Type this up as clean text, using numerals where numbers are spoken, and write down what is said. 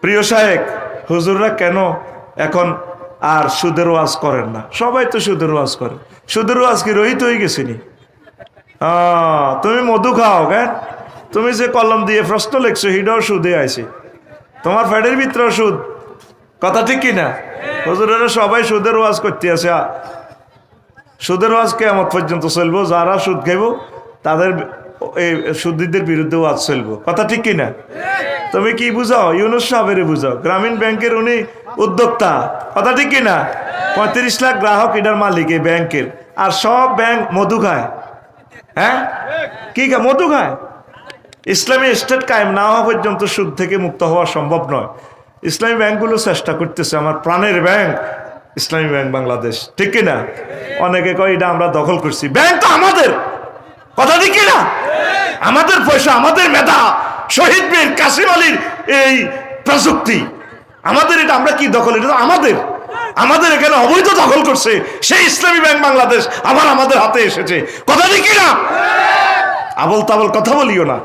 প্রিয় শায়েখ হুজুররা কেন এখন আর সুদের ওয়াজ করেন না? সবাই তো সুদের ওয়াজ করে। সুদের ওয়াজ কি রহিত হয়ে গেছিনি? তুমি মধু খাও কেন? তুমি যে কলম দিয়ে প্রশ্ন লিখছো হিডাও সুদে আইছে, তোমার ফ্যাটের ভিতরে সুদ। কথা ঠিক কিনা? হুজুরেরা সবাই সুদের ওয়াজ করতে আছে। সুদের ওয়াজ কিয়ামত পর্যন্ত চলবো। যারা সুদ খাইব তাদের এই সুদীদের বিরুদ্ধে ওয়াজ চলবো। কথা ঠিক কিনা? তুমি কি বুঝাও? ইউনুস সাহেবের বুঝাও, গ্রামীণ ব্যাংকের উনি উদ্যোক্তা। কথা ঠিক কিনা? 35 লাখ গ্রাহক এটার মালিক এই ব্যাংকের। আর সব ব্যাংক মধু খায়। হ্যাঁ, কি খায়? মধু খায়। ইসলামী স্টেট কায়েম না হওয়া পর্যন্ত সুদ থেকে মুক্ত হওয়া সম্ভব নয়। ইসলামী ব্যাংকগুলো চেষ্টা করতেছে। আমার প্রাণের ব্যাংক ইসলামী ব্যাংক বাংলাদেশ, ঠিক কিনা? অনেকে কয় এটা আমরা দখল করছি। ব্যাংক তো আমাদের। কথা ঠিক কিনা? আমাদের পয়সা, আমাদের মেধা, শহীদ বীর কাসিম আলীর এই প্রযুক্তি আমাদের। এটা আমরা কি দখল? এটা তো আমাদের। আমাদের এখানে অবৈধ দখল করছে সেই ইসলামী ব্যাংক বাংলাদেশ আবার আমাদের হাতে এসেছে। কথা ঠিক কিনা? আবল তাবল কথা বলিও না।